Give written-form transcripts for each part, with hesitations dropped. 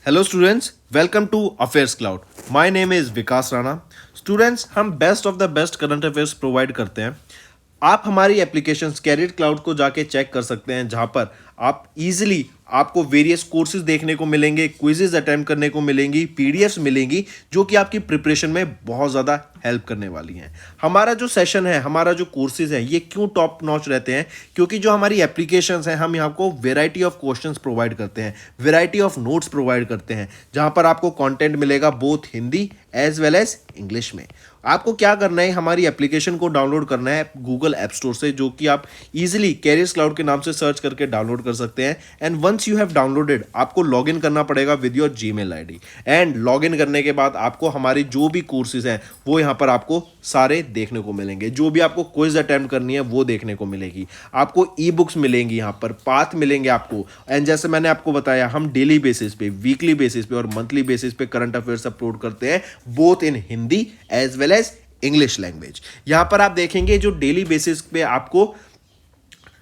Hello students, welcome to affairs cloud. My name is Vikas Rana. Students, हम best of the best current affairs provide करते हैं। आप हमारी application career cloud को जाके चेक कर सकते हैं, जहां पर आप इजीली आपको वेरियस कोर्सेज देखने को मिलेंगे, क्विजेज अटेम्प्ट करने को मिलेंगी, पीडीएफ्स मिलेंगी जो कि आपकी प्रिपरेशन में बहुत ज़्यादा हेल्प करने वाली हैं। हमारा जो सेशन है, हमारा जो कोर्सेज है, ये क्यों टॉप नॉच रहते हैं? क्योंकि जो हमारी एप्लीकेशंस हैं, हम यहाँ को वेराइटी ऑफ क्वेश्चंस प्रोवाइड करते हैं, वेराइटी ऑफ नोट्स प्रोवाइड करते हैं, जहाँ पर आपको कंटेंट मिलेगा both Hindi as well as English में। आपको क्या करना है, हमारी एप्लीकेशन को डाउनलोड करना है गूगल ऐप स्टोर से, जो कि आप इजीली कैरियर्स क्लाउड के नाम से सर्च करके डाउनलोड कर सकते हैं। And once you have downloaded, आपको लॉगिन करना पड़ेगा with your Gmail ID. And login करने के बाद आपको हमारी जो भी कोर्सेज हैं वो यहाँ पर आपको सारे देखने को मिलेंगे। जो भी आपको क्विज अटेम्प्ट करनी है वो देखने को मिलेगी। आपको ई बुक्स मिलेंगी, यहाँ पर पाथ मिलेंगे आपको। एंड जैसे मैंने आपको बताया, हम डेली बेसिस पे, वीकली बेसिस पे और मंथली बेसिस पे करंट अफेयर्स अपलोड करते हैं, both in Hindi as well as English language. यहां पर आप देखेंगे जो डेली बेसिस पे आपको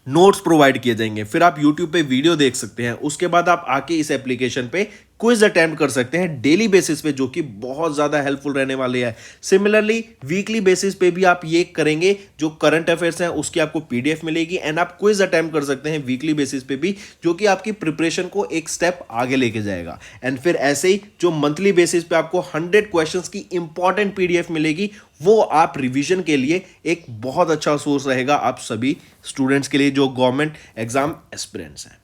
नोट्स प्रोवाइड किए जाएंगे, फिर आप YouTube पे वीडियो देख सकते हैं, उसके बाद आप आके इस एप्लीकेशन पे क्विज अटेम्प्ट कर सकते हैं डेली बेसिस पे, जो कि बहुत ज़्यादा हेल्पफुल रहने वाले हैं। सिमिलरली वीकली बेसिस पे भी आप ये करेंगे, जो करंट अफेयर्स हैं उसकी आपको पीडीएफ मिलेगी एंड आप क्विज अटेम्प्ट कर सकते हैं वीकली बेसिस पे भी, जो कि आपकी प्रिपरेशन को एक स्टेप आगे लेके जाएगा। एंड फिर ऐसे ही जो मंथली बेसिस पे आपको 100 क्वेश्चंस की इंपॉर्टेंट पीडीएफ मिलेगी, वो आप रिवीजन के लिए एक बहुत अच्छा सोर्स रहेगा आप सभी स्टूडेंट्स के लिए जो गवर्नमेंट एग्जाम एस्पिरेंट्स हैं।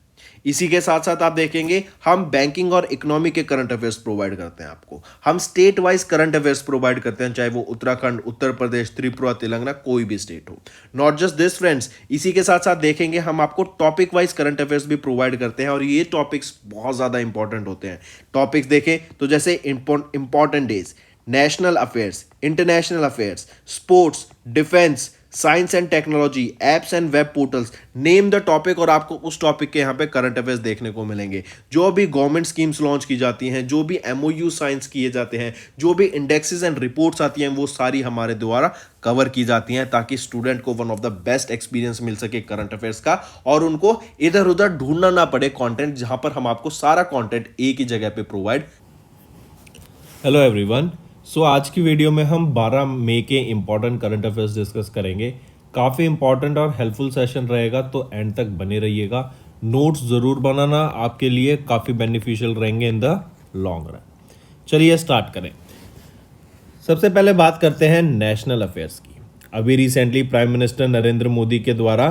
इसी के साथ साथ आप देखेंगे, हम बैंकिंग और इकोनॉमी के करंट अफेयर्स प्रोवाइड करते हैं आपको। हम state wise current affairs provide करते हैं, चाहे वो उत्तराखंड, उत्तर प्रदेश, त्रिपुरा, तेलंगाना, कोई भी स्टेट हो। नॉट जस्ट दिस फ्रेंड्स, इसी के साथ साथ देखेंगे हम आपको टॉपिक वाइज करंट अफेयर्स भी प्रोवाइड करते हैं, और ये टॉपिक्स बहुत ज़्यादा इंपॉर्टेंट होते हैं। टॉपिक्स देखें तो जैसे important days, national affairs, international affairs, sports, defence, science and technology, apps and web portals, name the topic, और आपको उस टॉपिक के यहाँ पे करंट अफेयर्स देखने को मिलेंगे। जो भी गवर्नमेंट स्कीम्स लॉन्च की जाती हैं, जो भी एमओयू साइंस किए जाते हैं, जो भी इंडेक्सेस एंड रिपोर्ट्स आती हैं, वो सारी हमारे द्वारा कवर की जाती हैं, ताकि स्टूडेंट को one of the best experience मिल सके करंट अफेयर्स का, और उनको इधर उधर ढूंढना ना पड़े कंटेंट, जहां पर हम आपको सारा कंटेंट एक ही जगह पे प्रोवाइड। Hello everyone. आज की वीडियो में हम 12 मई के इम्पॉर्टेंट करंट अफेयर्स डिस्कस करेंगे। काफ़ी इम्पॉर्टेंट और हेल्पफुल सेशन रहेगा, तो एंड तक बने रहिएगा। नोट्स ज़रूर बनाना, आपके लिए काफ़ी बेनिफिशियल रहेंगे इन द लॉन्ग रन। चलिए स्टार्ट करें। सबसे पहले बात करते हैं नेशनल अफेयर्स की। अभी recently prime minister Narendra Modi के द्वारा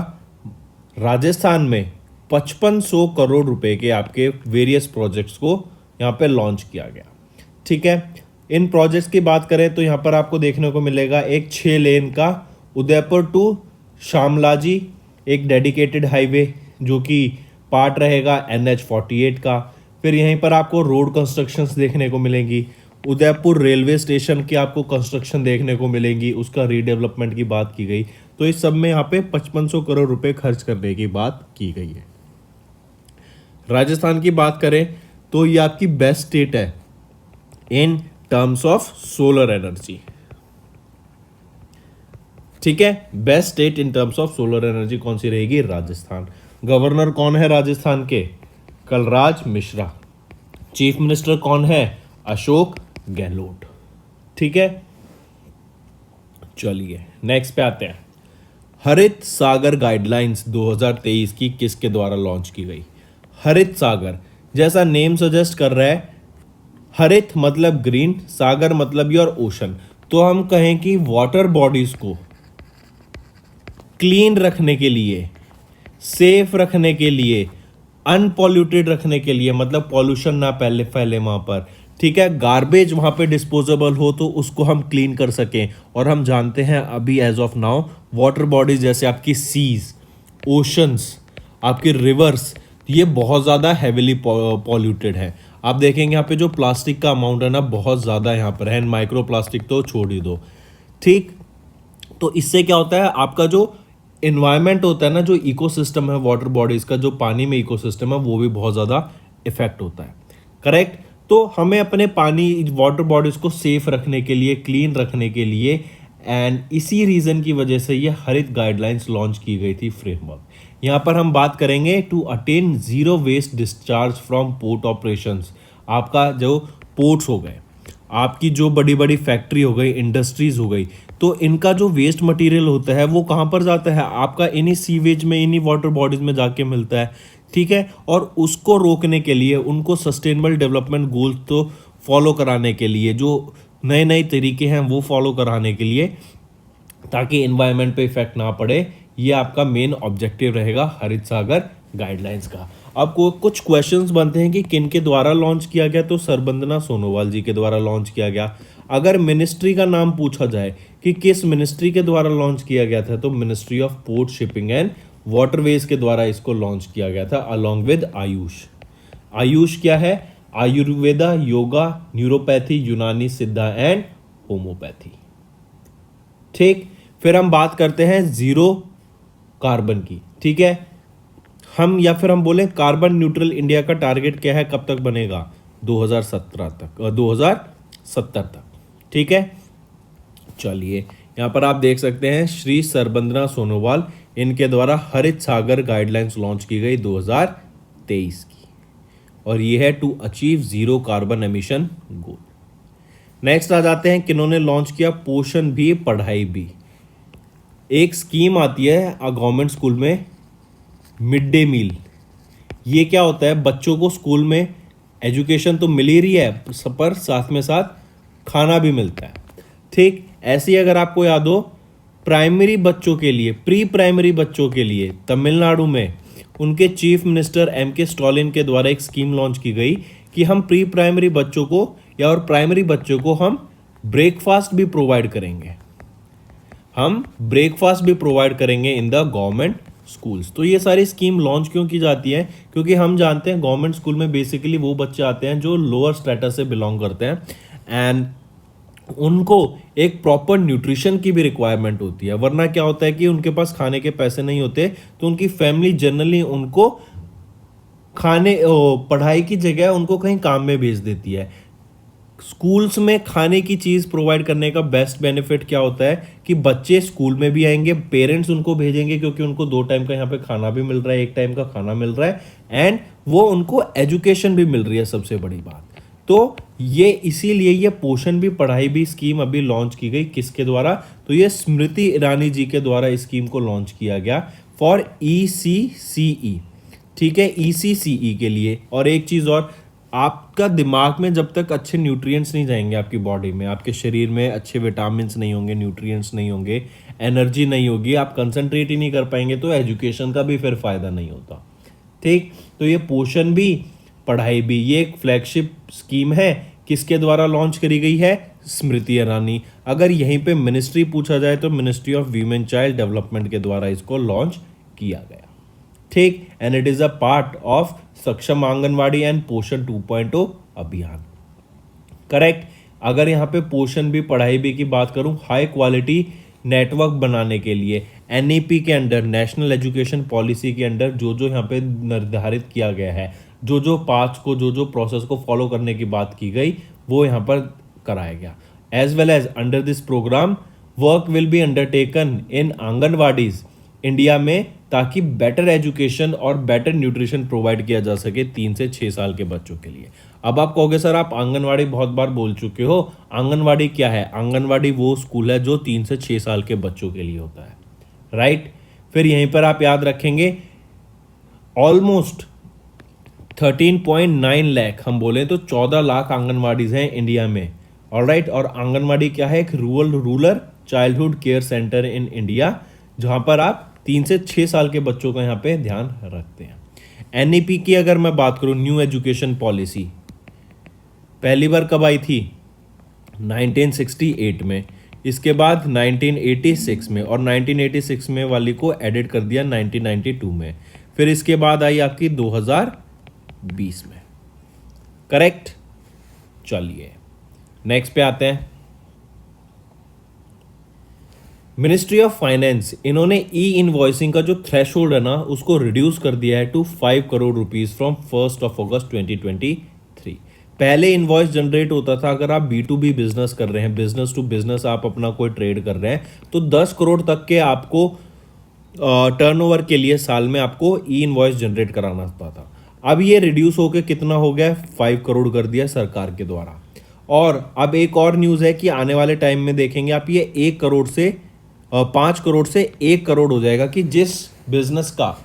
राजस्थान में 5500 करोड़ रुपए के आपके वेरियस प्रोजेक्ट्स को यहाँ पे लॉन्च किया गया। ठीक है, इन प्रोजेक्ट्स की बात करें तो यहाँ पर आपको देखने को मिलेगा एक 6 लेन का उदयपुर टू शामलाजी, एक डेडिकेटेड हाईवे जो कि पार्ट रहेगा NH-48 का। फिर यहीं पर आपको रोड कंस्ट्रक्शंस देखने को मिलेंगी। उदयपुर रेलवे स्टेशन की आपको कंस्ट्रक्शन देखने को मिलेंगी, उसका रीडेवलपमेंट की बात की गई। तो इस सब में यहाँ पे 5500 करोड़ रुपए खर्च करने की बात की गई है। राजस्थान की बात करें तो ये आपकी बेस्ट स्टेट है in terms of solar energy. ठीक है, best state in terms of solar energy कौन सी रहेगी? राजस्थान। गवर्नर कौन है राजस्थान के? कलराज मिश्रा। चीफ मिनिस्टर कौन है? अशोक गहलोत। ठीक है, चलिए नेक्स्ट पे आते हैं। हरित सागर गाइडलाइंस 2023 की किसके द्वारा लॉन्च की गई? हरित सागर, जैसा नेम सजेस्ट कर रहा है, हरित मतलब ग्रीन, सागर मतलब योर ओशन। तो हम कहें कि वाटर बॉडीज को क्लीन रखने के लिए, सेफ रखने के लिए, अनपॉल्यूटेड रखने के लिए, मतलब पॉल्यूशन ना पहले फैले वहां पर। ठीक है, गार्बेज वहां पे डिस्पोजेबल हो तो उसको हम क्लीन कर सकें। और हम जानते हैं अभी as of now water bodies जैसे आपकी सीज, ओशंस, आपके रिवर्स, ये बहुत ज़्यादा हैविली पॉल्यूटेड है। आप देखेंगे यहाँ पे जो प्लास्टिक का अमाउंट है ना, बहुत ज़्यादा यहाँ पर है। माइक्रो प्लास्टिक तो छोड़ ही दो। ठीक, तो इससे क्या होता है, आपका जो इन्वायरमेंट होता है ना, जो इकोसिस्टम है वाटर बॉडीज का, जो पानी में इकोसिस्टम है, वो भी बहुत ज़्यादा इफेक्ट होता है। करेक्ट, तो हमें अपने पानी वाटर बॉडीज को सेफ रखने के लिए, क्लीन रखने के लिए, एंड इसी रीज़न की वजह से ये हरित गाइडलाइंस लॉन्च की गई थी, फ्रेमवर्क। यहाँ पर हम बात करेंगे to attain zero waste discharge from port operations. आपका जो पोर्ट्स हो गए, आपकी जो बड़ी बड़ी फैक्ट्री हो गई, इंडस्ट्रीज हो गई, तो इनका जो वेस्ट मटेरियल होता है वो कहाँ पर जाता है? आपका इन्हीं सीवेज में, इन्हीं वाटर बॉडीज में जाके मिलता है, ठीक है। और उसको रोकने के लिए, उनको सस्टेनेबल डेवलपमेंट गोल्स तो फॉलो कराने के लिए, जो नए नए तरीके हैं वो फॉलो कराने के लिए, ताकि इन्वायरमेंट पे इफेक्ट ना पड़े, ये आपका मेन ऑब्जेक्टिव रहेगा हरित सागर गाइडलाइंस का। आपको कुछ क्वेश्चंस बनते हैं कि किन के द्वारा लॉन्च किया गया, तो सरबंदना सोनोवाल जी के द्वारा लॉन्च किया गया। अगर मिनिस्ट्री का नाम पूछा जाए कि किस मिनिस्ट्री के द्वारा लॉन्च किया गया था, तो ministry of port, shipping and waterways के द्वारा इसको लॉन्च किया गया था, अलॉन्ग विद आयुष। आयुष क्या है? आयुर्वेदा, योगा, न्यूरोपैथी, यूनानी, सिद्धा एंड होम्योपैथी। ठीक, फिर हम बात करते हैं जीरो कार्बन की, ठीक है। हम या फिर हम बोलें कार्बन न्यूट्रल इंडिया का टारगेट क्या है, कब तक बनेगा? 2017 तक, 2070 तक, ठीक है। चलिए, यहाँ पर आप देख सकते हैं श्री सरबंदना सोनोवाल, इनके द्वारा हरित सागर गाइडलाइंस लॉन्च की गई 2023 की, और ये है to achieve zero carbon emission goal. Next आ जाते हैं किन्होंने लॉन्च किया, पोषण भी पढ़ाई भी। एक स्कीम आती है गवर्नमेंट स्कूल में, मिड डे मील। ये क्या होता है? बच्चों को स्कूल में एजुकेशन तो मिल ही रही है, पर साथ में साथ खाना भी मिलता है, ठीक। ऐसे ही अगर आपको याद हो, प्राइमरी बच्चों के लिए, प्री प्राइमरी बच्चों के लिए तमिलनाडु में उनके चीफ मिनिस्टर M.K. स्टालिन के द्वारा एक स्कीम लॉन्च की गई कि हम प्री प्राइमरी बच्चों को या और प्राइमरी बच्चों को हम ब्रेकफास्ट भी प्रोवाइड करेंगे, हम ब्रेकफास्ट भी प्रोवाइड करेंगे इन द गवर्नमेंट स्कूल्स। तो ये सारी स्कीम लॉन्च क्यों की जाती है? क्योंकि हम जानते हैं गवर्नमेंट स्कूल में बेसिकली वो बच्चे आते हैं जो लोअर स्टेटस से बिलोंग करते हैं, एंड उनको एक प्रॉपर न्यूट्रिशन की भी रिक्वायरमेंट होती है। वरना क्या होता है कि उनके पास खाने के पैसे नहीं होते, तो उनकी फैमिली जनरली उनको पढ़ाई की जगह उनको कहीं काम में भेज देती है। स्कूल्स में खाने की चीज़ प्रोवाइड करने का बेस्ट बेनिफिट क्या होता है कि बच्चे स्कूल में भी आएंगे, पेरेंट्स उनको भेजेंगे क्योंकि उनको 2 टाइम का यहाँ पे खाना भी मिल रहा है, 1 टाइम का खाना मिल रहा है, एंड वो उनको एजुकेशन भी मिल रही है, सबसे बड़ी बात। तो ये इसीलिए ये पोषण भी पढ़ाई भी स्कीम अभी लॉन्च की गई, किसके द्वारा? तो ये स्मृति ईरानी जी के द्वारा इस स्कीम को लॉन्च किया गया फॉर ECCE, ठीक है, ECCE के लिए। और एक चीज़ और, आपका दिमाग में जब तक अच्छे न्यूट्रिएंट्स नहीं जाएंगे, आपकी बॉडी में, आपके शरीर में अच्छे विटामिन्स नहीं होंगे, न्यूट्रिएंट्स नहीं होंगे, एनर्जी नहीं होगी, आप कंसंट्रेट ही नहीं कर पाएंगे, तो एजुकेशन का भी फिर फ़ायदा नहीं होता, ठीक। तो ये पोषण भी पढ़ाई भी, ये एक फ्लैगशिप स्कीम है, किसके द्वारा लॉन्च करी गई है? स्मृति ईरानी। अगर यहीं पे मिनिस्ट्री पूछा जाए तो ministry of women child development के द्वारा इसको लॉन्च किया गया, ठीक। And it is a part of सक्षम आंगनवाड़ी एंड पोषण 2.0 अभियान, करेक्ट। अगर यहाँ पे पोषण भी पढ़ाई भी की बात करूँ, हाई क्वालिटी नेटवर्क बनाने के लिए NEP के अंडर, नेशनल एजुकेशन पॉलिसी के अंडर जो जो यहाँ पे निर्धारित किया गया है, जो जो पार्ट्स को, जो जो प्रोसेस को फॉलो करने की बात की गई, वो यहाँ पर कराया गया। As well as under this programme work will be undertaken in anganwadis India में, ताकि बेटर एजुकेशन और बेटर न्यूट्रिशन प्रोवाइड किया जा सके 3 से 6 साल के बच्चों के लिए। अब आप कहोगे सर आप आंगनवाड़ी बहुत बार बोल चुके हो, आंगनवाड़ी क्या है? आंगनवाड़ी वो स्कूल है जो 3 से 6 साल के बच्चों के लिए होता है, राइट। फिर यहीं पर आप याद रखेंगे ऑलमोस्ट 13.9 लाख, हम बोलें तो 14 लाख आंगनवाड़ीज हैं इंडिया में, ऑलराइट। और आंगनवाड़ी क्या है? एक rural childhood care centre in India, जहां पर आप 3 से 6 साल के बच्चों का यहाँ पे ध्यान रखते हैं। NEP की अगर मैं बात करूँ, न्यू एजुकेशन पॉलिसी पहली बार कब आई थी? 1968 में, इसके बाद 1986 में, और 1986 में वाली को एडिट कर दिया 1992 में, फिर इसके बाद आई आपकी 2020 में, करेक्ट। चलिए नेक्स्ट पे आते हैं। मिनिस्ट्री ऑफ फाइनेंस, इन्होंने ई इनवॉइसिंग का जो थ्रेशोल्ड है ना, उसको रिड्यूस कर दिया है टू 5 करोड़ रुपीस फ्रॉम 1 अगस्त 2023। पहले इनवॉइस जनरेट होता था, अगर आप B2B बिजनेस कर रहे हैं, बिजनेस टू बिजनेस आप अपना कोई ट्रेड कर रहे हैं, तो 10 करोड़ तक के आपको टर्नओवर के लिए साल में आपको ई इनवॉइस जनरेट कराना होता था। अब ये रिड्यूस होकर कितना हो गया, 5 करोड़ कर दिया सरकार के द्वारा। और अब एक और न्यूज़ है कि आने वाले टाइम में देखेंगे आप, ये 1 करोड़ से 5 करोड़ से 1 करोड़ हो जाएगा कि जिस बिजनेस का,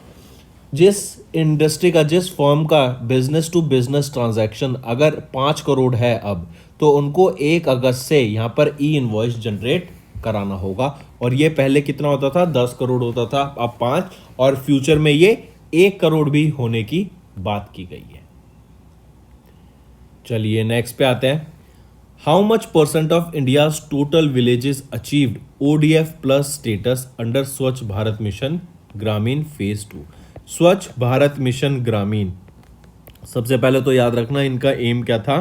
जिस इंडस्ट्री का, जिस फर्म का बिजनेस टू बिजनेस ट्रांजैक्शन अगर 5 करोड़ है अब, तो उनको 1 अगस्त से यहाँ पर ई इनवॉइस जनरेट कराना होगा। और ये पहले कितना होता था, 10 करोड़ होता था, अब 5, और फ्यूचर में ये 1 करोड़ भी होने की बात की गई है। चलिए नेक्स्ट पे आते हैं। How much percent of India's total villages achieved ODF plus status under Swachh Bharat mission Grameen phase 2। स्वच्छ भारत मिशन ग्रामीण, सबसे पहले तो याद रखना इनका एम क्या था,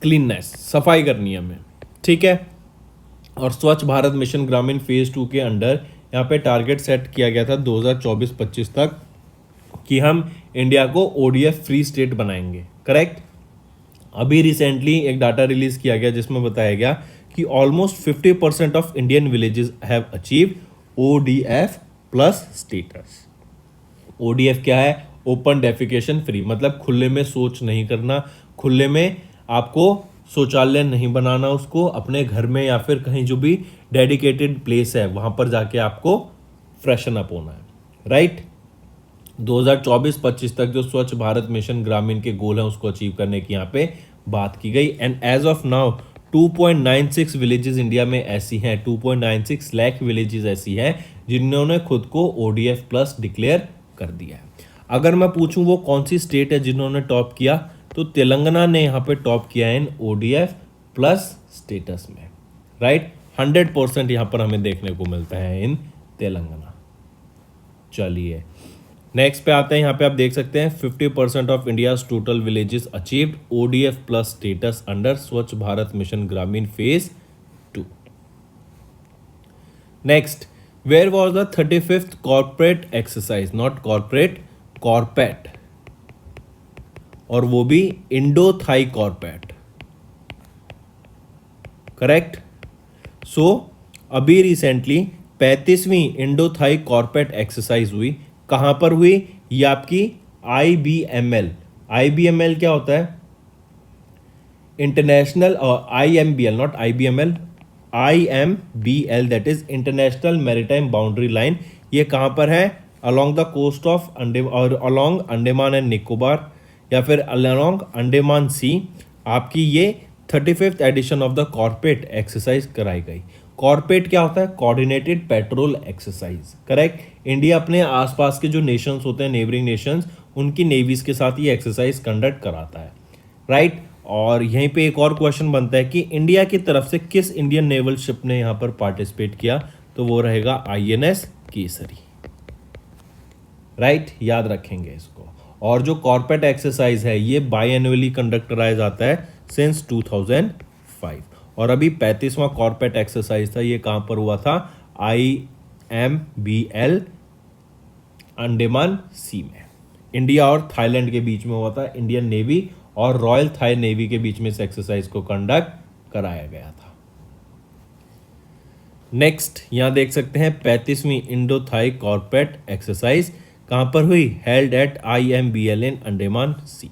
क्लीननेस, सफाई करनी है हमें, ठीक है। और स्वच्छ भारत मिशन ग्रामीण फेज 2 के अंडर यहाँ पे टारगेट सेट किया गया था 2024-25 तक कि हम इंडिया को ओडीएफ फ्री स्टेट बनाएंगे, करेक्ट। अभी रिसेंटली एक डाटा रिलीज किया गया जिसमें बताया गया कि almost 50% of Indian villages have achieve ODF plus status. ODF क्या है, ओपन डेफिकेशन फ्री, मतलब खुले में शौच नहीं करना, खुले में आपको शौचालय नहीं बनाना, उसको अपने घर में या फिर कहीं जो भी डेडिकेटेड प्लेस है वहां पर जाके आपको फ्रेशन अप होना है, राइट। 2024-25 तक जो स्वच्छ भारत मिशन ग्रामीण के गोल हैं उसको अचीव करने की यहाँ पे बात की गई। And as of now 2.96 villages India में ऐसी हैं, 2.96 लाख विलेजेस ऐसी हैं जिन्होंने खुद को ओडीएफ प्लस डिक्लेयर कर दिया है। अगर मैं पूछूं वो कौन सी स्टेट है जिन्होंने टॉप किया, तो तेलंगाना ने यहाँ पे टॉप किया है इन ओडीएफ प्लस स्टेटस में, राइट। 100% यहाँ पर हमें देखने को मिलता है इन तेलंगाना। चलिए नेक्स्ट पे आते हैं। यहाँ पे आप देख सकते हैं 50% of India's total villages achieved ODF plus status under Swachh Bharat mission Grameen phase 2। Next, where was the 35th corporate exercise, not corporate, CORPAT, और वो भी Indo Thai CORPAT, correct. So अभी रिसेंटली 35वीं इंडो थाई कॉर्पेट एक्सरसाइज हुई, कहां पर हुई, ये आपकी IBML। IBML क्या होता है, international, IMBL, not IBML, IMBL, that is international maritime boundary line. ये कहां पर है, अलोंग द कोस्ट ऑफ और अलोंग अंडमान एंड निकोबार, या फिर अलोंग अंडमान सी। आपकी ये 35th edition of the CORPAT exercise कराई गई। कॉर्पेट क्या होता है, coordinated patrol exercise, correct. India अपने आसपास के जो नेशंस होते हैं, नेबरिंग नेशंस, उनकी नेवीज के साथ ये एक्सरसाइज कंडक्ट कराता है, राइट। और यहीं पे एक और क्वेश्चन बनता है कि इंडिया की तरफ से किस इंडियन नेवल शिप ने यहाँ पर पार्टिसिपेट किया, तो वो रहेगा INS केसरी, राइट, याद रखेंगे इसको। और जो कॉर्पेट एक्सरसाइज है ये बाईएनुअली कंडक्ट कराया जाता है सिंस 2005। और अभी 35वां कॉर्पेट एक्सरसाइज था, ये कहां पर हुआ था, IMBL अंडमान सी में, इंडिया और थाईलैंड के बीच में हुआ था। इंडियन नेवी और रॉयल थाई नेवी के बीच में इस एक्सरसाइज को कंडक्ट कराया गया था। नेक्स्ट यहां देख सकते हैं 35वीं इंडो थाई कॉर्पेट एक्सरसाइज कहां पर हुई, held at IMBL in Andaman sea.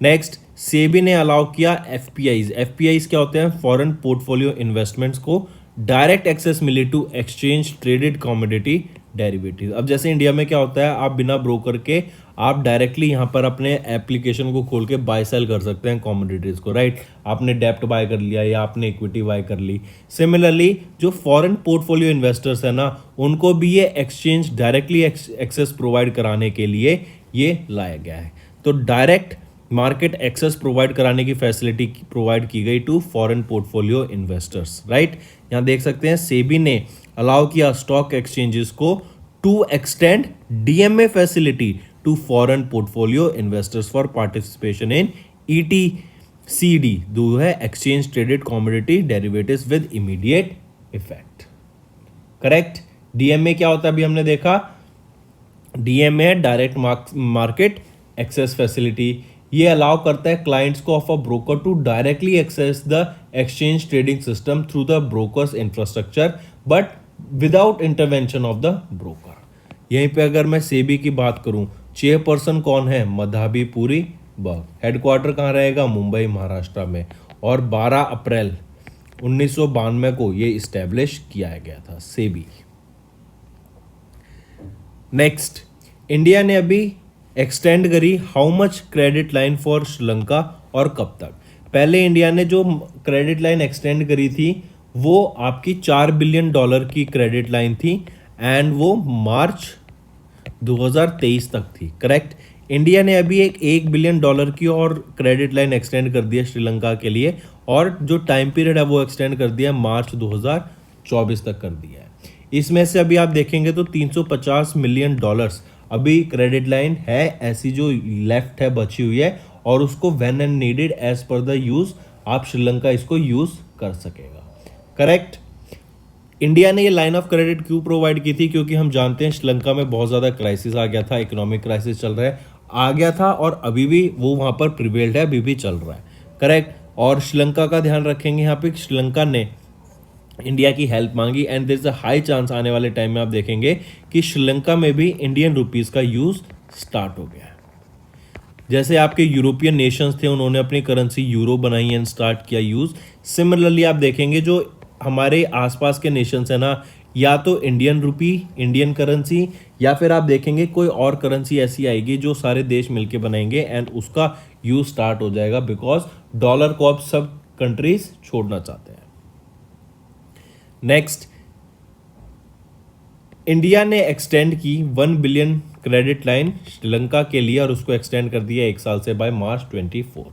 Next, SEBI ने अलाउ किया FPIs क्या होते हैं, फॉरेन पोर्टफोलियो इन्वेस्टमेंट्स को डायरेक्ट एक्सेस मिले to exchange traded commodity derivative. अब जैसे इंडिया में क्या होता है, आप बिना ब्रोकर के आप डायरेक्टली यहाँ पर अपने एप्लीकेशन को खोल के बाय सेल कर सकते हैं कमोडिटीज को, राइट। आपने डेप्ट बाय कर लिया या आपने इक्विटी बाय कर ली। सिमिलरली जो फॉरेन पोर्टफोलियो इन्वेस्टर्स है ना, उनको भी ये एक्सचेंज डायरेक्टली एक्सेस प्रोवाइड कराने के लिए ये लाया गया है। तो डायरेक्ट मार्केट एक्सेस प्रोवाइड कराने की फैसिलिटी प्रोवाइड की गई to foreign portfolio investors, right. यहाँ देख सकते हैं सेबी ने अलाउ किया स्टॉक एक्सचेंजेस को to extend DMA facility to foreign portfolio investors for participation in ETCD, जो है exchange traded commodity derivatives with immediate effect, correct. DMA क्या होता है, अभी हमने देखा, DMA है डायरेक्ट मार्केट एक्सेस फैसिलिटी। ये अलाउ करता है क्लाइंट्स को of a broker to directly access the exchange trading system through the brokers infrastructure but without intervention of the broker. यहीं पे अगर मैं सेबी की बात करूं चेयरपर्सन कौन है? मधाबी पुरी बग। हेडक्वार्टर कहाँ रहेगा? मुंबई महाराष्ट्र में। और 12 अप्रैल 1992 को ये इस्टेब्लिश किया गया था, सेबी। नेक्स्ट, इंडिया ने अभी एक्सटेंड करी how much credit line for Sri Lanka और कब तक? पहले इंडिया ने जो क्रेडिट लाइन एक्सटेंड करी थी वो आपकी $4 बिलियन की क्रेडिट लाइन थी एंड वो मार्च 2023 तक थी, करेक्ट। इंडिया ने अभी एक $1 बिलियन की और क्रेडिट लाइन एक्सटेंड कर दिया श्रीलंका के लिए, और जो टाइम पीरियड है वो एक्सटेंड कर दिया मार्च 2024 तक कर दिया है। इसमें से अभी आप देखेंगे तो $350 मिलियन अभी क्रेडिट लाइन है ऐसी जो लेफ्ट है, बची हुई है, और उसको when and needed as per the use आप श्रीलंका इसको यूज कर सकेगा, करेक्ट। इंडिया ने ये लाइन ऑफ क्रेडिट क्यों प्रोवाइड की थी? क्योंकि हम जानते हैं श्रीलंका में बहुत ज़्यादा क्राइसिस आ गया था, इकोनॉमिक क्राइसिस चल रहा है, आ गया था और अभी भी वो वहाँ पर प्रिवेल्ड है, अभी भी चल रहा है, करेक्ट। और श्रीलंका का ध्यान रखेंगे यहाँ पे, श्रीलंका ने इंडिया की हेल्प मांगी and there is a high chance आने वाले टाइम में आप देखेंगे कि श्रीलंका में भी इंडियन रुपीस का यूज स्टार्ट हो गया है। जैसे आपके यूरोपियन नेशंस थे, उन्होंने अपनी करेंसी यूरो बनाई एंड स्टार्ट किया यूज। सिमिलरली आप देखेंगे जो हमारे आसपास के नेशंस है ना, या तो इंडियन रुपी, इंडियन करेंसी, या फिर आप देखेंगे कोई और करेंसी ऐसी आएगी जो सारे देश मिलके बनाएंगे एंड उसका यूज स्टार्ट हो जाएगा, बिकॉज डॉलर को अब सब कंट्रीज छोड़ना चाहते हैं। नेक्स्ट, इंडिया ने एक्सटेंड की 1 बिलियन क्रेडिट लाइन श्रीलंका के लिए और उसको एक्सटेंड कर दिया 1 साल से बाय मार्च 24।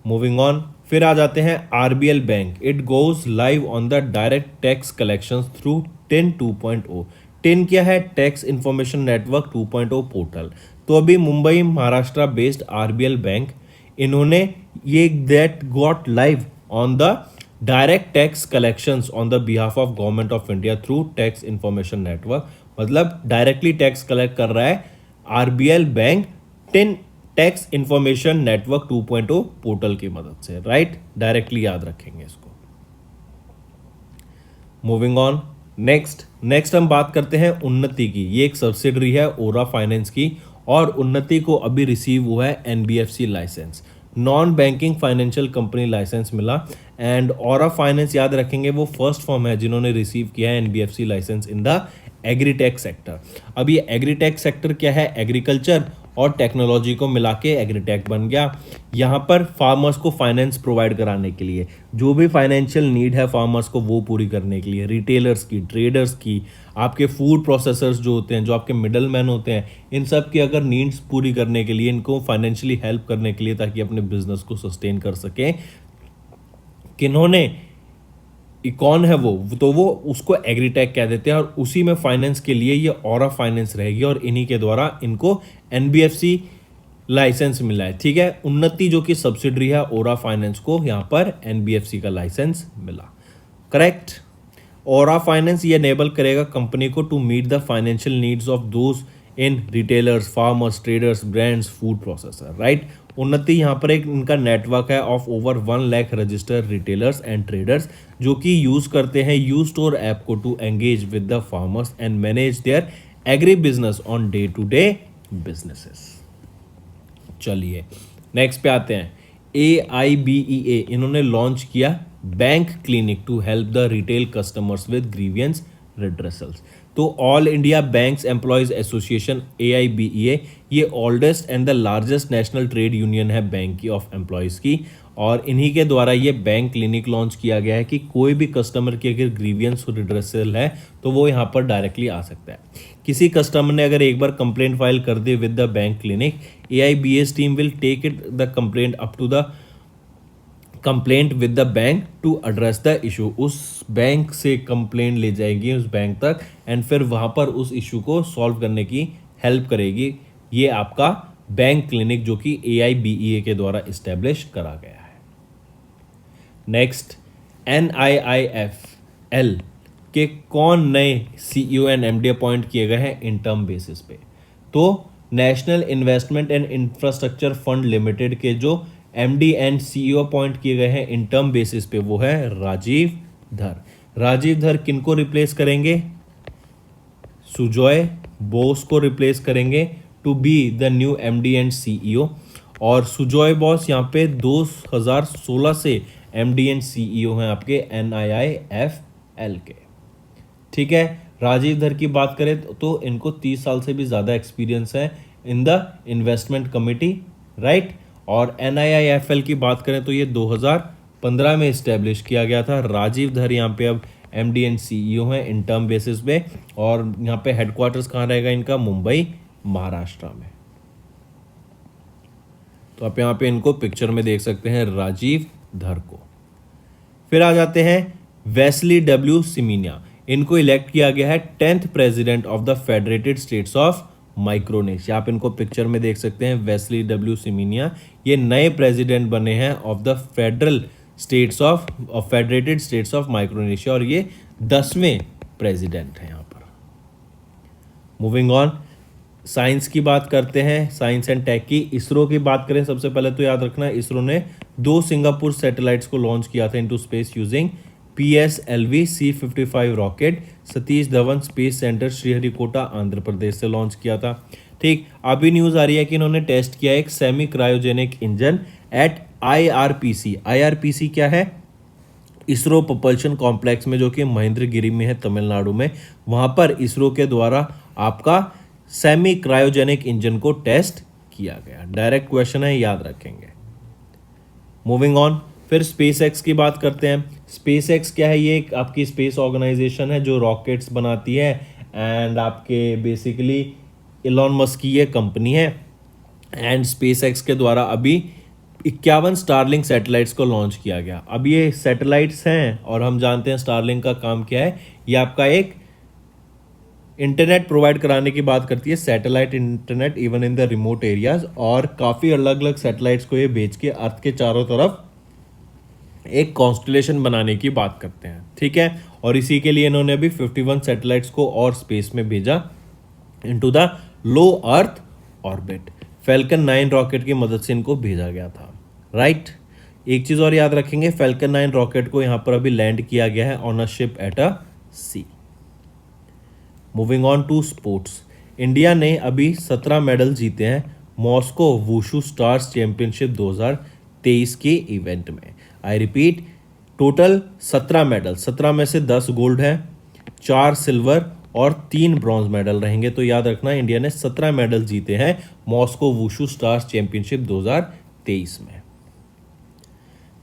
मूविंग ऑन, फिर आ जाते हैं RBL bank. It goes live on the direct tax collection through tin 2.0। Tin क्या है? Tax information network 2.0 portal. तो अभी Mumbai Maharashtra based RBL bank, इन्होंने ये that got live on the direct tax collections on the behalf of government of India through tax information network. मतलब directly tax collect कर रहा है RBL bank tin tax information network 2.0 portal की मदद से, right. Directly याद रखेंगे इसको। मूविंग ऑन, नेक्स्ट हम बात करते हैं उन्नति की। ये एक सब्सिडरी है ओरा फाइनेंस की, और उन्नति को अभी रिसीव हुआ है NBFC license, non banking financial company license मिला। एंड ओरा फाइनेंस याद रखेंगे वो फर्स्ट फर्म है जिन्होंने रिसीव किया है NBFC license in the agritech sector. अब ये एग्रीटेक सेक्टर क्या है? एग्रीकल्चर और टेक्नोलॉजी को मिला के एग्रीटेक बन गया। यहाँ पर फार्मर्स को फाइनेंस प्रोवाइड कराने के लिए, जो भी फाइनेंशियल नीड है फार्मर्स को वो पूरी करने के लिए, रिटेलर्स की, ट्रेडर्स की, आपके फूड प्रोसेसर्स जो होते हैं, जो आपके मिडल मैन होते हैं, इन सब की अगर नीड्स पूरी करने के लिए, इनको फाइनेंशियली हेल्प करने के लिए, ताकि अपने बिजनेस को सस्टेन कर सकें, किन्होंने, कौन है वो? तो वो उसको एग्रीटेक कह देते हैं, और उसी में फाइनेंस के लिए ये ओरा फाइनेंस रहेगी, और इन्हीं के द्वारा इनको एनबीएफसी लाइसेंस मिला है, ठीक है। उन्नति जो कि सब्सिडरी है ओरा फाइनेंस को यहाँ पर एनबीएफसी का लाइसेंस मिला, करेक्ट। ओरा फाइनेंस ये एनेबल करेगा कंपनी को to meet the financial needs of those in retailers, farmers, traders, brands, food processor, right. Unnati यहाँ पर एक इनका नेटवर्क है of over 1 lakh registered retailers and traders, जो कि यूज करते हैं यू स्टोर ऐप को to engage with the farmers and manage their agri business on day to day businesses. चलिए नेक्स्ट पे आते हैं। AIBEA इन्होंने लॉन्च किया bank clinic to help the retail customers with grievance redressals. तो all India banks employees association AIBEA ये oldest and the largest national trade union है bank की ऑफ एम्प्लॉयज़ की, और इन्हीं के द्वारा ये बैंक क्लिनिक लॉन्च किया गया है कि कोई भी कस्टमर की अगर ग्रीवियंस रिड्रेसल है तो वो यहाँ पर डायरेक्टली आ सकता है। किसी कस्टमर ने अगर एक बार कंप्लेंट फाइल कर दी with the bank clinic, AIBA's team will take it the complaint up to the complaint with the bank to address the issue. उस बैंक से कंप्लेंट ले जाएगी उस बैंक तक एंड फिर वहाँ पर उस इशू को सॉल्व करने की हेल्प करेगी। ये आपका बैंक क्लिनिक जो कि AIBEA के द्वारा इस्टेब्लिश करा गया है। नेक्स्ट, NIIFL के कौन नए CEO एंड MD अपॉइंट किए गए हैं इन टर्म बेसिस पे? तो national investment and infrastructure fund limited के जो MD एंड CEO अपॉइंट किए गए हैं इन टर्म बेसिस पे वो है राजीव धर। राजीव धर किनको रिप्लेस करेंगे? सुजॉय बोस को रिप्लेस करेंगे to be the new MD and CEO। और सुजॉय बॉस यहाँ पे 2016 से MD एंड CEO हैं आपके NIIFL के। ठीक है, राजीव धर की बात करें तो इनको 30 साल से भी ज़्यादा एक्सपीरियंस है in the investment committee, right. और NIIFL की बात करें तो ये 2015 में इस्टेब्लिश किया गया था। राजीव धर यहाँ पे अब MD एंड CEO हैं इन टर्म बेसिस पे, और यहाँ पे हेडक्वार्टर्स कहाँ रहेगा इनका? मुंबई, महाराष्ट्र में। तो आप यहाँ पे इनको पिक्चर में देख सकते हैं, राजीव धर को। फिर आ जाते हैं वेस्ली W सिमीनिया। इनको इलेक्ट किया गया है 10th president of the federated states of Micronesia. आप इनको पिक्चर में देख सकते हैं, वेस्ली W सिमीनिया। ये नए प्रेसिडेंट बने हैं of the federated states of Micronesia, और ये 10वें प्रेसिडेंट हैं यहाँ पर। मूविंग ऑन, साइंस की बात करते हैं, साइंस एंड टेक की। इसरो की बात करें सबसे पहले तो याद रखना, इसरो ने 2 सिंगापुर सैटेलाइट्स को लॉन्च किया था into space using PSLV C55 rocket. Satish Dhawan space centre Sriharikota Andhra Pradesh से लॉन्च किया था। ठीक, अभी न्यूज़ आ रही है कि इन्होंने टेस्ट किया एक semi cryogenic engine at IRPC। IRPC क्या है? इसरो propulsion कॉम्प्लेक्स में, जो कि महेंद्रगिरी में है, तमिलनाडु में। वहाँ पर इसरो के द्वारा आपका सेमी क्रायोजेनिक इंजन को टेस्ट किया गया। डायरेक्ट क्वेश्चन है, याद रखेंगे। मूविंग ऑन, फिर स्पेस एक्स की बात करते हैं। स्पेस एक्स क्या है? ये एक आपकी स्पेस ऑर्गेनाइजेशन है जो रॉकेट्स बनाती है, एंड आपके बेसिकली इलॉन मस्क की ये कंपनी है। एंड स्पेस एक्स के द्वारा अभी 51 स्टारलिंक सैटेलाइट्स को लॉन्च किया गया। अब ये सैटेलाइट्स हैं, और हम जानते हैं स्टारलिंक का काम क्या है। ये आपका एक इंटरनेट प्रोवाइड कराने की बात करती है, satellite internet even in the remote areas. और काफ़ी अलग अलग सैटेलाइट्स को ये भेज के अर्थ के चारों तरफ एक कॉन्स्टलेशन बनाने की बात करते हैं। ठीक है, और इसी के लिए इन्होंने अभी 51 सैटेलाइट्स को और स्पेस में भेजा into the low earth orbit. Falcon 9 rocket की मदद से इनको भेजा गया था, राइट। एक चीज़ और याद रखेंगे, फैल्कन 9 रॉकेट को यहाँ पर अभी लैंड किया गया है on a ship at a sea. Moving on to sports, India ने अभी 17 मेडल जीते हैं मॉस्को वुशु स्टार्स चैंपियनशिप 2023 के इवेंट में। आई रिपीट, टोटल 17 मेडल, 17 में से 10 गोल्ड है, 4 सिल्वर और 3 ब्रॉन्ज मेडल रहेंगे। तो याद रखना, इंडिया ने 17 मेडल जीते हैं मॉस्को वुशु स्टार्स चैंपियनशिप 2023 में।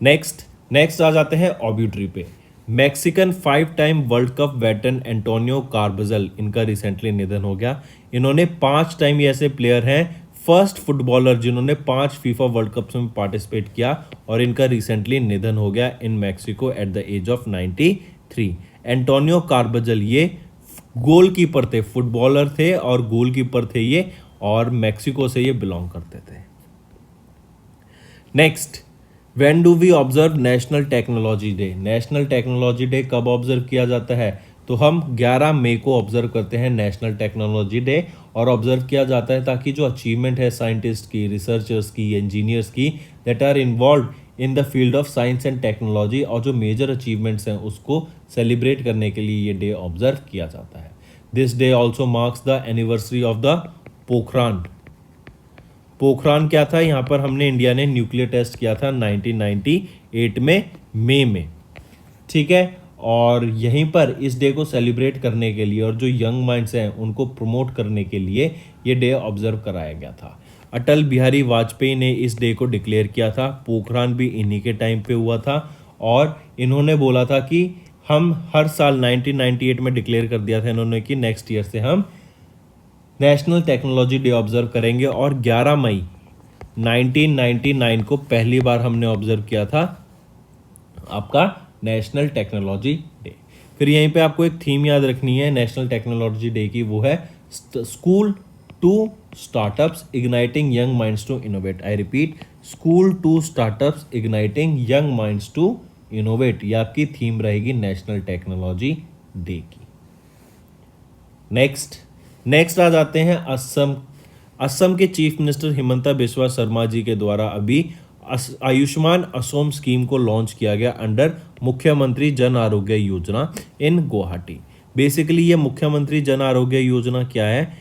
नेक्स्ट आ जाते हैं ऑब्यूटरी पे। Mexican 5 time world cup veteran Antonio Carbajal, इनका रिसेंटली निधन हो गया। इन्होंने 5 टाइम ये ऐसे प्लेयर हैं, फर्स्ट फुटबॉलर जिन्होंने 5 फीफा वर्ल्ड कप में पार्टिसिपेट किया, और इनका रिसेंटली निधन हो गया in Mexico at the age of 93। Antonio Carbajal ये गोलकीपर थे, फुटबॉलर थे और गोलकीपर थे ये, और मैक्सिको से ये बिलोंग करते थे। Next, when do we observe national technology day? National technology day कब ऑब्जर्व किया जाता है? तो हम 11 मई को ऑब्जर्व करते हैं नेशनल टेक्नोलॉजी डे, और ऑब्जर्व किया जाता है ताकि जो अचीवमेंट है साइंटिस्ट की, रिसर्चर्स की, इंजीनियर्स की that are involve in the field of science and technology, और जो मेजर अचीवमेंट्स हैं उसको सेलिब्रेट करने के लिए ये डे ऑब्जर्व किया जाता है। This day also marks the anniversary of the Pokhran. Pokhran क्या था? यहाँ पर हमने इंडिया ने न्यूक्लियर टेस्ट किया था 1998 में मई में, ठीक है। और यहीं पर इस डे को सेलिब्रेट करने के लिए और जो यंग माइंड्स हैं उनको प्रमोट करने के लिए ये डे ऑब्जर्व कराया गया था। अटल बिहारी वाजपेयी ने इस डे को डिक्लेयर किया था। पोखरान भी इन्हीं के टाइम पे हुआ था, और इन्होंने बोला था कि हम हर साल 1998 में डिक्लेयर कर दिया था इन्होंने कि नेक्स्ट ईयर से हम नेशनल टेक्नोलॉजी डे ऑब्जर्व करेंगे, और 11 मई 1999 को पहली बार हमने ऑब्जर्व किया था आपका नेशनल टेक्नोलॉजी डे। फिर यहीं पे आपको एक थीम याद रखनी है नेशनल टेक्नोलॉजी डे की, वो है school to startups igniting young minds to innovate. I repeat, school to startups igniting young minds to innovate, ये आपकी थीम रहेगी नेशनल टेक्नोलॉजी डे की। नेक्स्ट आ जाते हैं असम के चीफ मिनिस्टर हिमंता बिस्वा शर्मा जी के द्वारा अभी आयुष्मान असोम स्कीम को लॉन्च किया गया अंडर मुख्यमंत्री जन आरोग्य योजना इन गुवाहाटी। बेसिकली ये मुख्यमंत्री जन आरोग्य योजना क्या है?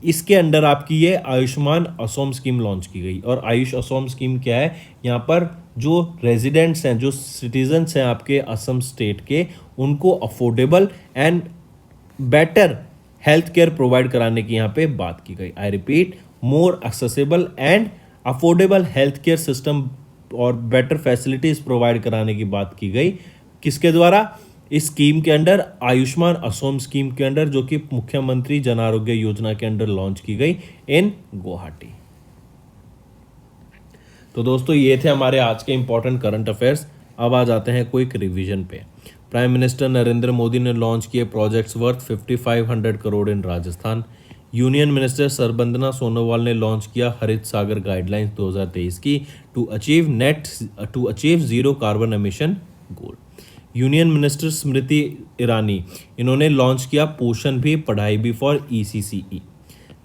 इसके अंडर आपकी ये आयुष्मान असोम स्कीम लॉन्च की गई। और आयुष असोम स्कीम क्या है, यहाँ पर जो रेजिडेंट्स हैं, जो सिटीजन्स हैं आपके असम स्टेट के, उनको affordable and better health care provide कराने की यहाँ पे बात की गई। I repeat, more accessible and affordable health care system और बेटर फैसिलिटीज प्रोवाइड कराने की बात की गई। किसके द्वारा? इस स्कीम के अंडर, आयुष्मान असोम स्कीम के अंडर, जो कि मुख्यमंत्री जन आरोग्य योजना के अंडर लॉन्च की गई इन गुवाहाटी। तो दोस्तों ये थे हमारे आज के इंपॉर्टेंट करंट अफेयर्स। अब आ जाते हैं क्विक रिवीजन पे। प्राइम मिनिस्टर नरेंद्र मोदी ने लॉन्च किए projects worth 5500 crore in Rajasthan. Union minister Sarbananda Sonowal ने लॉन्च किया हरित सागर गाइडलाइंस 2023 की to achieve zero carbon emission goal. Union minister Smriti Irani, इन्होंने लॉन्च किया Poshan Bhi Padhai Bhi for ECCE।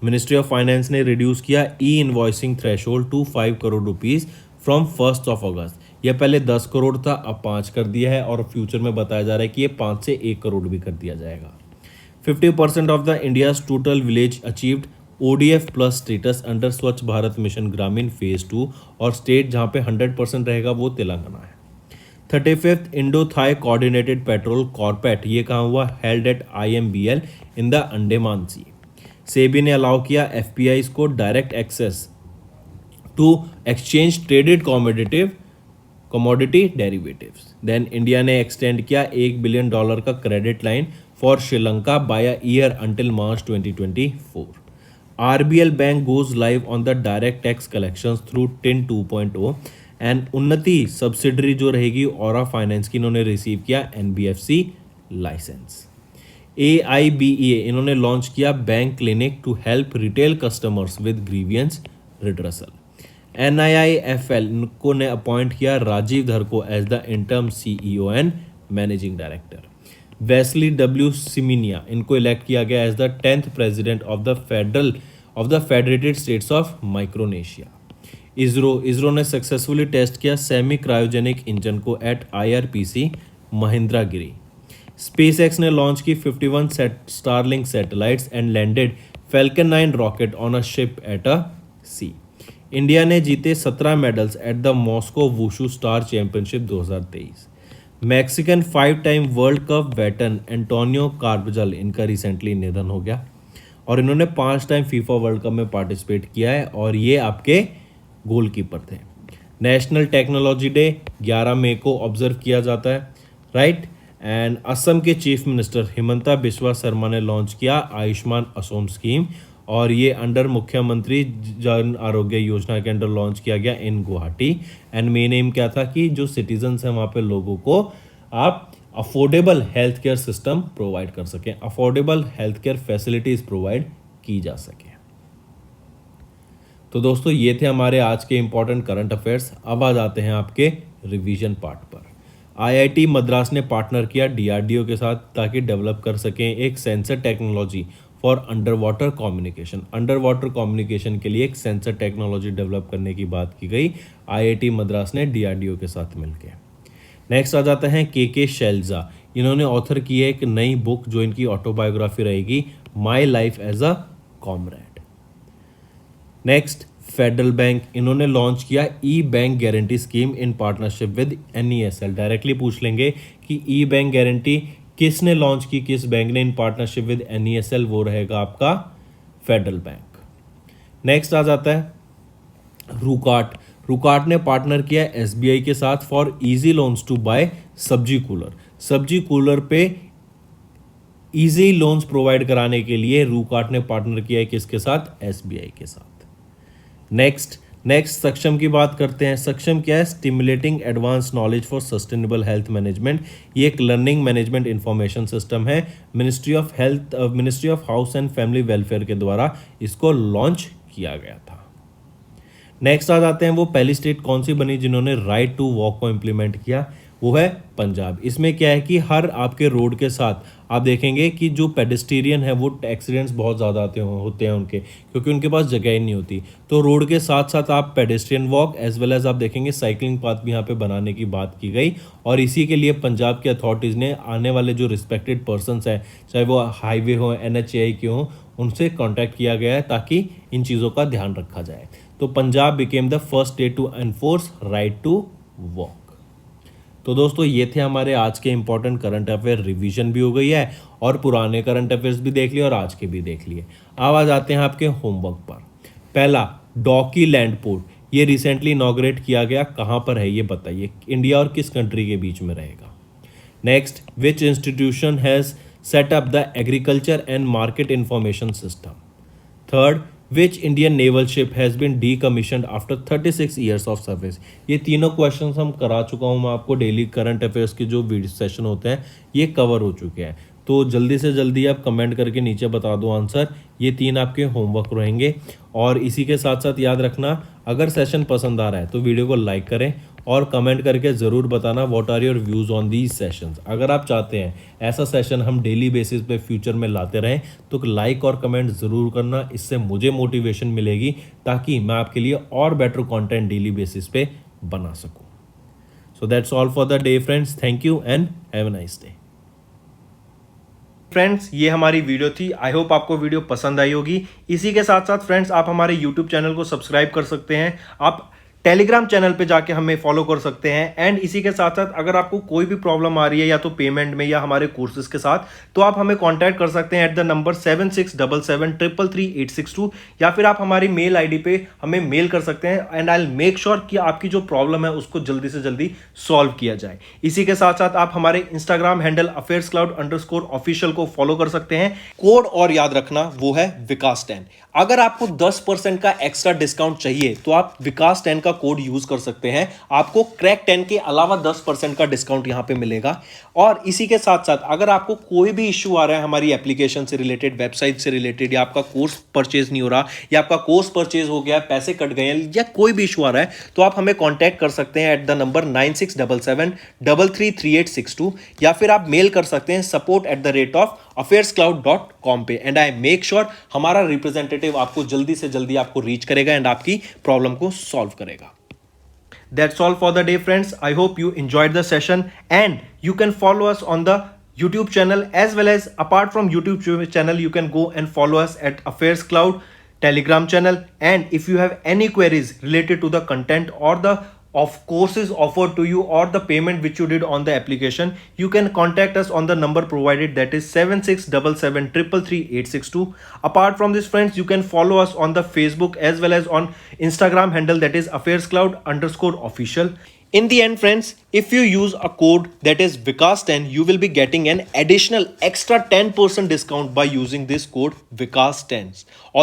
Ministry of finance ने रिड्यूस किया invoicing threshold to 5 crore rupees from 1 August. यह पहले 10 करोड़ था, अब 5 कर दिया है और फ्यूचर में बताया जा रहा है कि ये 5 से 1 करोड़ भी कर दिया जाएगा। 50% of the India's total village achieved ODF plus status under Swachh Bharat mission Grameen phase 2, और स्टेट जहाँ पे 100% रहेगा वो तेलंगाना है। 35th Indo Thai coordinated patrol CORPAT, ये कहाँ हुआ? Held at IMBL in the Andaman sea. SEBI ने अलाउ किया FPIs को direct access to exchange traded commodity derivatives. Then India ने एक्सटेंड किया $1 बिलियन का credit line for Sri Lanka by a year until March 2024। RBL bank goes live on the direct tax collections through TIN 2.0 and Unnati subsidiary जो रहेगी Aura finance की, इन्होंने receive किया NBFC license. AIBEA, इन्होंने launch किया bank clinic to help retail customers with grievance redressal. NIIFL, इनको ने appoint किया राजीव धर को as the interim CEO and managing director. Wesley W Simina, इनको इलेक्ट किया गया as the 10th president of the federated states of Micronesia. ISRO ने successfully test किया semi cryogenic engine को एट IRPC महिंद्रागिरी। SpaceX ने लॉन्च की 51 Starlink satellites and landed Falcon 9 rocket on a ship at a sea. India ने जीते 17 medals at the Moscow wushu star championship 2023। Mexican 5 time world cup veteran Antonio Carbajal, इनका recently निधन हो गया और इन्होंने 5 टाइम FIFA वर्ल्ड कप में participate किया है और ये आपके गोलकीपर थे। नेशनल टेक्नोलॉजी डे 11 मई को ऑब्जर्व किया जाता है, राइट। एंड असम के चीफ मिनिस्टर हिमंता बिस्वा शर्मा ने लॉन्च किया आयुष्मान असोम स्कीम और ये अंडर मुख्यमंत्री जन आरोग्य योजना के अंडर लॉन्च किया गया इन गुवाहाटी। एंड मेन एम क्या था कि जो सिटीजन्स हैं वहाँ पे लोगों को आप affordable health care system provide कर सकें, affordable health care facilities provide की जा सके। तो दोस्तों ये थे हमारे आज के इंपॉर्टेंट करंट अफेयर्स। अब आ जाते हैं आपके रिवीजन पार्ट पर। IIT मद्रास ने पार्टनर किया DRDO के साथ ताकि डेवलप कर सकें एक sensor technology for under water communication. Under water communication के लिए एक सेंसर टेक्नोलॉजी डेवलप करने की बात की गई IIT मद्रास ने DRDO के साथ मिलकर। नेक्स्ट आ जाता है KK शैलजा, इन्होंने ऑथर की है एक नई बुक जो इनकी ऑटोबायोग्राफी रहेगी my life as a comrade. Next federal bank, इन्होंने लॉन्च किया bank guarantee scheme in partnership with NESL। Directly पूछ लेंगे कि बैंक गारंटी किसने लॉन्च की, किस बैंक ने इन पार्टनरशिप विद NESL, वो रहेगा आपका फेडरल बैंक। नेक्स्ट आ जाता है रूकार्ट ने पार्टनर किया SBI के साथ for easy loans to buy sabzi cooler. Sabzi cooler पे इजी लोन्स प्रोवाइड कराने के लिए रूकार्ट ने पार्टनर किया है किसके साथ? SBI के साथ। नेक्स्ट सक्षम की बात करते हैं। सक्षम क्या है? Stimulating advance knowledge for sustainable health management. ये एक लर्निंग मैनेजमेंट इंफॉर्मेशन सिस्टम है। Ministry of house and family welfare के द्वारा इसको लॉन्च किया गया था। नेक्स्ट आ जाते हैं वो पहली स्टेट कौन सी बनी जिन्होंने राइट टू वॉक को इम्प्लीमेंट किया, वो है पंजाब। इसमें क्या है कि हर आपके रोड के साथ आप देखेंगे कि जो पेडेस्टेरियन है वो एक्सीडेंट्स बहुत ज़्यादा होते हैं उनके, क्योंकि उनके पास जगह ही नहीं होती। तो रोड के साथ साथ आप pedestrian walk as well as आप देखेंगे साइकिलिंग पाथ भी यहाँ पे बनाने की बात की गई। और इसी के लिए पंजाब के अथॉरिटीज़ ने आने वाले जो रिस्पेक्टेड पर्सनस हैं, चाहे वो हाईवे हो NHAI के हों, उनसे कांटेक्ट किया गया है ताकि इन चीज़ों का ध्यान रखा जाए। तो Punjab became the first state to enforce right to walk. तो दोस्तों ये थे हमारे आज के इंपॉर्टेंट करंट अफेयर, रिवीजन भी हो गई है और पुराने करंट अफेयर्स भी देख लिए और आज के भी देख लिए। अब आ जाते हैं आपके होमवर्क पर। पहला, डॉकी लैंड पोर्ट, ये रिसेंटली इनॉग्रेट किया गया, कहाँ पर है ये बताइए, इंडिया और किस कंट्री के बीच में रहेगा। Next, which institution has set up the agriculture and market information system. Third, which Indian naval ship has been decommissioned after 36 years of service. ये तीनों क्वेश्चन हम करा चुका हूँ मैं आपको, डेली करंट अफेयर्स के जो वीडियो सेशन होते हैं ये कवर हो चुके हैं। तो जल्दी से जल्दी आप कमेंट करके नीचे बता दो आंसर। ये तीन आपके होमवर्क रहेंगे। और इसी के साथ साथ याद रखना, अगर सेशन पसंद आ रहा है तो वीडियो को लाइक करें और कमेंट करके ज़रूर बताना what are your views on these sessions. अगर आप चाहते हैं ऐसा सेशन हम डेली बेसिस पे फ्यूचर में लाते रहें तो लाइक और कमेंट ज़रूर करना, इससे मुझे मोटिवेशन मिलेगी ताकि मैं आपके लिए और बेटर कंटेंट डेली बेसिस पे बना सकूं। So that's all for the day friends, thank you and have a nice day. Friends ये हमारी वीडियो थी, आई होप आपको वीडियो पसंद आई होगी। इसी के साथ साथ फ्रेंड्स आप हमारे यूट्यूब चैनल को सब्सक्राइब कर सकते हैं, आप टेलीग्राम चैनल पे जाके हमें फॉलो कर सकते हैं। एंड इसी के साथ साथ अगर आपको कोई भी प्रॉब्लम आ रही है या तो पेमेंट में या हमारे कोर्सेज के साथ, तो आप हमें कांटेक्ट कर सकते हैं एट द नंबर 7677333862 या फिर आप हमारी मेल आईडी पे हमें मेल कर सकते हैं and I will make sure कि आपकी जो प्रॉब्लम है उसको जल्दी से जल्दी सॉल्व किया जाए। इसी के साथ साथ आप हमारे इंस्टाग्राम हैंडल affairscloud_official को फॉलो कर सकते हैं। कोड और याद रखना वो है विकास 10। अगर आपको 10% का एक्स्ट्रा डिस्काउंट चाहिए तो आप विकास 10 का कोड यूज कर सकते हैं, आपको क्रैक 10 के अलावा 10% का डिस्काउंट यहां पे मिलेगा। और इसी के साथ साथ अगर आपको कोई भी इश्यू आ रहा है हमारी एप्लीकेशन से रिलेटेड, वेबसाइट से रिलेटेड, या आपका कोर्स परचेज नहीं हो रहा, या आपका कोर्स परचेज हो गया, पैसे कट गए हैं, या कोई भी इशू आ रहा है, तो आप हमें कॉन्टैक्ट कर सकते हैं एट द नंबर 9677333862 या फिर आप मेल कर सकते हैं support@affairscloud.com पे। एंड आई मेक श्योर हमारा रिप्रेजेंटेटिव आपको जल्दी से जल्दी आपको रीच करेगा एंड आपकी प्रॉब्लम को सॉल्व करेगा। That's all for the day, friends. I hope you enjoyed the session and you can follow us on the YouTube channel, as well as apart from YouTube channel you can go and follow us at Affairs Cloud Telegram channel. And if you have any queries related to the content or the of courses offered to you or the payment which you did on the application, you can contact us on the number provided, that is 7677333862. Apart from this friends, you can follow us on the Facebook as well as on Instagram handle, that is affairscloud_official. In the end friends, if you use a code that is Vikas10, you will be getting an additional extra 10% discount by using this code Vikas10.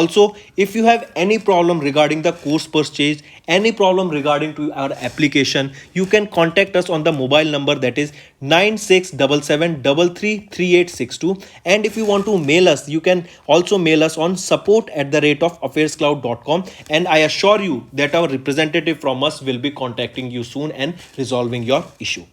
Also, if you have any problem regarding the course purchase, any problem regarding to our application, you can contact us on the mobile number, that is 9677333862. And if you want to mail us, you can also mail us on support@affairscloud.com, and I assure you that our representative from us will be contacting you soon and resolving your issue.